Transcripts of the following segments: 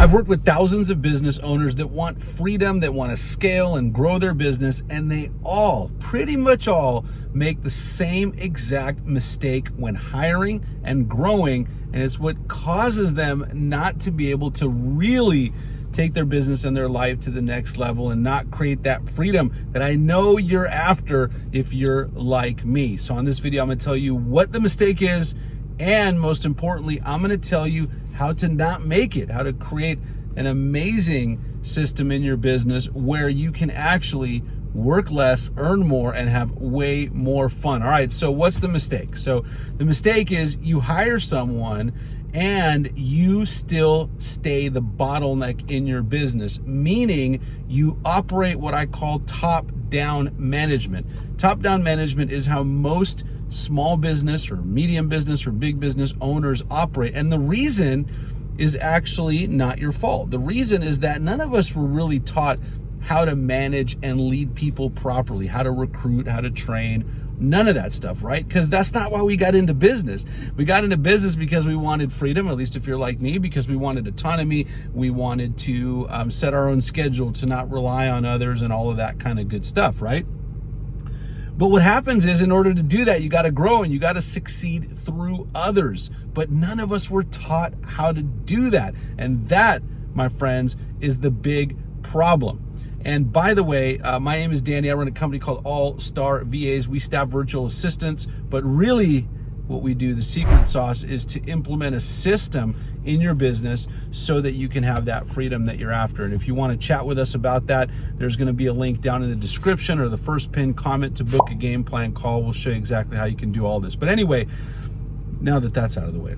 I've worked with thousands of business owners that want freedom, that want to scale and grow their business, and they all, pretty much all, make the same exact mistake when hiring and growing, and it's what causes them not to be able to really take their business and their life to the next level and not create that freedom that I know you're after if you're like me. So on this video, I'm going to tell you what the mistake is, and most importantly, I'm going to tell you how to not make it, how to create an amazing system in your business where you can actually work less, earn more, and have way more fun. All right, so what's the mistake? So the mistake is you hire someone and you still stay the bottleneck in your business, meaning you operate what I call top-down management. Top-down management is how most small business or medium business or big business owners operate. And the reason is actually not your fault. The reason is that none of us were really taught how to manage and lead people properly, how to recruit, how to train, none of that stuff, right? Because that's not why we got into business. We got into business because we wanted freedom, at least if you're like me, because we wanted autonomy. We wanted to set our own schedule, to not rely on others and all of that kind of good stuff, right? But what happens is, in order to do that, you got to grow and you got to succeed through others. But none of us were taught how to do that. And that, my friends, is the big problem. And by the way, my name is Danny. I run a company called All Star VAs. We staff virtual assistants, but really what we do, the secret sauce, is to implement a system in your business so that you can have that freedom that you're after. And if you want to chat with us about that, there's going to be a link down in the description or the first pinned comment to book a game plan call. We'll show you exactly how you can do all this. But anyway, now that that's out of the way,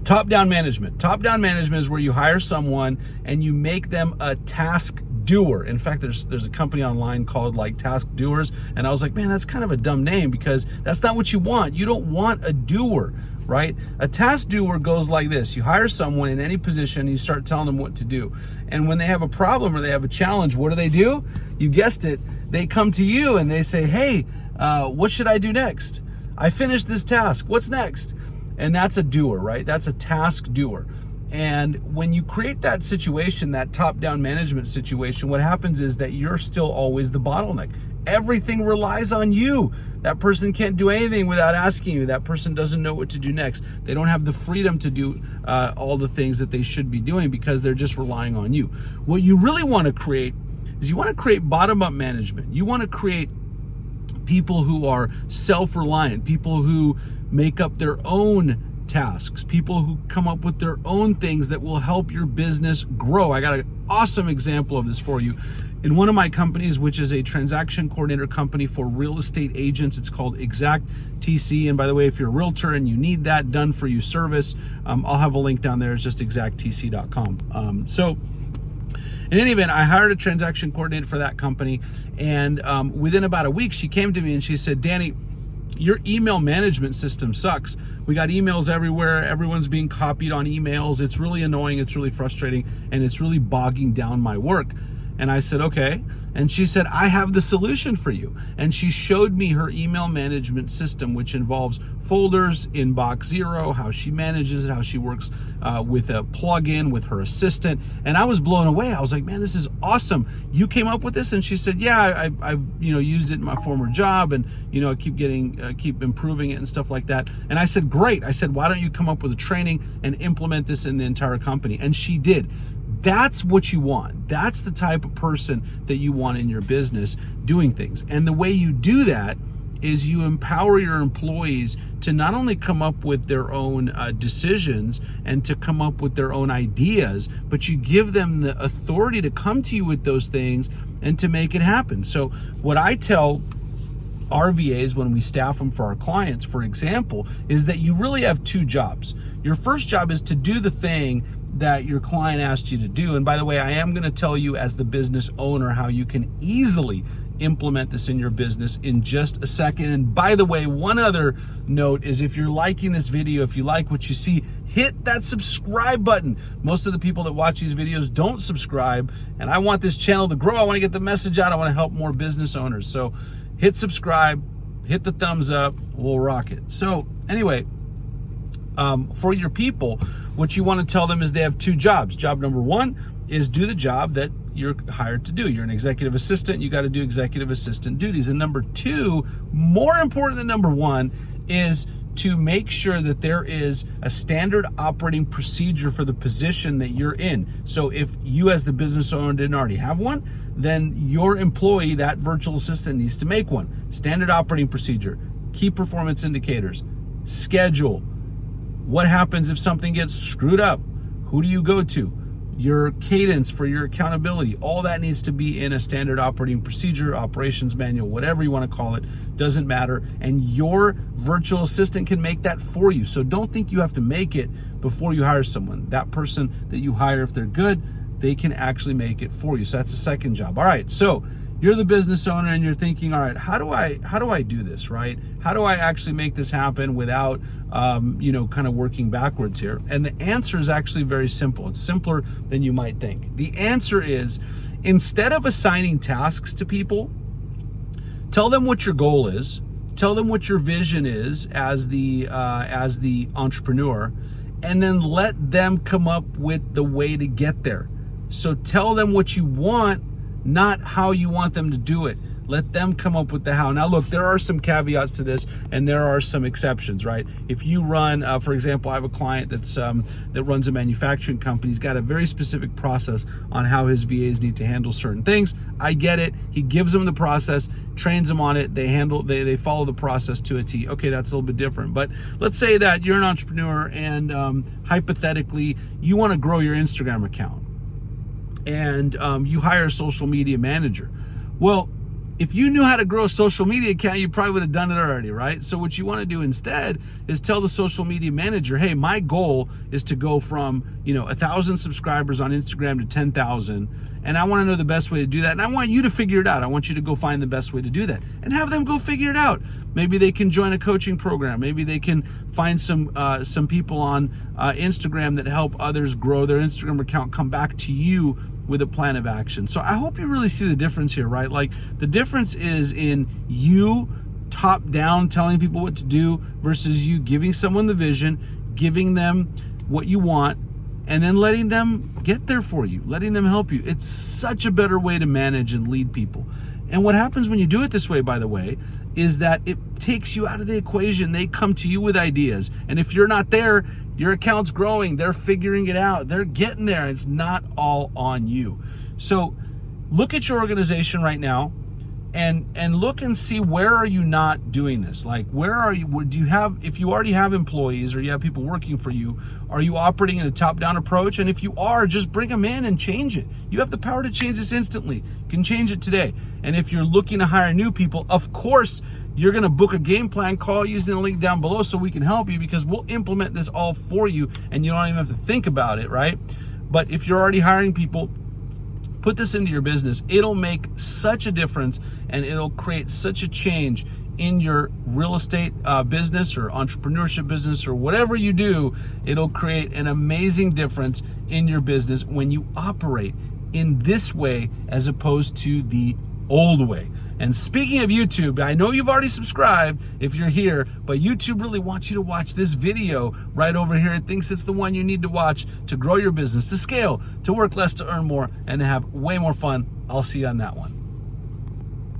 top-down management. Top-down management is where you hire someone and you make them a task doer. In fact, there's a company online called like Task Doers, and I was like, man, that's kind of a dumb name because that's not what you want. You don't want a doer, right? A task doer goes like this. You hire someone in any position and you start telling them what to do. And when they have a problem or they have a challenge, what do? You guessed it. They come to you and they say, hey, what should I do next? I finished this task. What's next? And that's a doer, right? That's a task doer. And when you create that situation, that top-down management situation, what happens is that you're still always the bottleneck. Everything relies on you. That person can't do anything without asking you. That person doesn't know what to do next. They don't have the freedom to do all the things that they should be doing because they're just relying on you. What you really want to create is you want to create bottom-up management. You want to create people who are self-reliant, people who make up their own tasks, people who come up with their own things that will help your business grow. I got an awesome example of this for you. In one of my companies, which is a transaction coordinator company for real estate agents, it's called Exact TC. And by the way, if you're a realtor and you need that done for you service, I'll have a link down there. It's just exacttc.com. So in any event, I hired a transaction coordinator for that company. And within about a week, she came to me and she said, Danny, your email management system sucks. We got emails everywhere. Everyone's being copied on emails. It's really annoying. It's really frustrating. And it's really bogging down my work. And I said, okay. And she said, I have the solution for you. And she showed me her email management system, which involves folders, inbox zero, how she manages it, how she works with a plugin, with her assistant. And I was blown away. I was like, man, this is awesome. You came up with this? And she said, yeah, I've used it in my former job, and I keep improving it and stuff like that. And I said, great. I said, why don't you come up with a training and implement this in the entire company? And she did. That's what you want. That's the type of person that you want in your business doing things. And the way you do that is you empower your employees to not only come up with their own decisions and to come up with their own ideas, but you give them the authority to come to you with those things and to make it happen. So what I tell our VAs when we staff them for our clients, for example, is that you really have two jobs. Your first job is to do the thing that your client asked you to do. And by the way, I am going to tell you as the business owner how you can easily implement this in your business in just a second. And by the way, one other note is, if you're liking this video, if you like what you see, hit that subscribe button. Most of the people that watch these videos don't subscribe, and I want this channel to grow. I want to get the message out. I want to help more business owners. So hit subscribe, hit the thumbs up, we'll rock it. So anyway, for your people, what you want to tell them is they have two jobs. Job number one is do the job that you're hired to do. You're an executive assistant, you got to do executive assistant duties. And number two, more important than number one, is to make sure that there is a standard operating procedure for the position that you're in. So if you as the business owner didn't already have one, then your employee, that virtual assistant, needs to make one. Standard operating procedure, key performance indicators, schedule. What happens if something gets screwed up? Who do you go to? Your cadence for your accountability, all that needs to be in a standard operating procedure, operations manual, whatever you want to call it, doesn't matter. And your virtual assistant can make that for you. So don't think you have to make it before you hire someone. That person that you hire, if they're good, they can actually make it for you. So that's the second job. All right, so you're the business owner and you're thinking, all right, how do I do this, right? How do I actually make this happen without, kind of working backwards here? And the answer is actually very simple. It's simpler than you might think. The answer is, instead of assigning tasks to people, tell them what your goal is, tell them what your vision is as the entrepreneur, and then let them come up with the way to get there. So tell them what you want, not how you want them to do it. Let them come up with the how. Now look, there are some caveats to this and there are some exceptions, right? If you run, for example, I have a client that runs a manufacturing company. He's got a very specific process on how his VAs need to handle certain things. I get it. He gives them the process, trains them on it. They follow the process to a T. Okay, that's a little bit different. But let's say that you're an entrepreneur and hypothetically, you want to grow your Instagram account. And you hire a social media manager. Well, if you knew how to grow a social media account, you probably would have done it already, right? So what you want to do instead is tell the social media manager, hey, my goal is to go from 1,000 subscribers on Instagram to 10,000, and I want to know the best way to do that. And I want you to figure it out. I want you to go find the best way to do that and have them go figure it out. Maybe they can join a coaching program. Maybe they can find some people on Instagram that help others grow their Instagram account, come back to you with a plan of action. So I hope you really see the difference here, right? Like the difference is in you top down telling people what to do versus you giving someone the vision, giving them what you want, and then letting them get there for you, letting them help you. It's such a better way to manage and lead people. And what happens when you do it this way, by the way, is that it takes you out of the equation. They come to you with ideas. And if you're not there, your account's growing. They're figuring it out. They're getting there. It's not all on you. So look at your organization right now and look and see, where are you not doing this? Like, where are you? Do you have, if you already have employees or you have people working for you, are you operating in a top-down approach? And if you are, just bring them in and change it. You have the power to change this instantly. You can change it today. And if you're looking to hire new people, of course, you're going to book a game plan call using the link down below so we can help you, because we'll implement this all for you and you don't even have to think about it, right? But if you're already hiring people, put this into your business. It'll make such a difference and it'll create such a change in your real estate business or entrepreneurship business or whatever you do. It'll create an amazing difference in your business when you operate in this way as opposed to the old way. And speaking of YouTube, I know you've already subscribed if you're here, but YouTube really wants you to watch this video right over here. It thinks it's the one you need to watch to grow your business, to scale, to work less, to earn more, and to have way more fun. I'll see you on that one.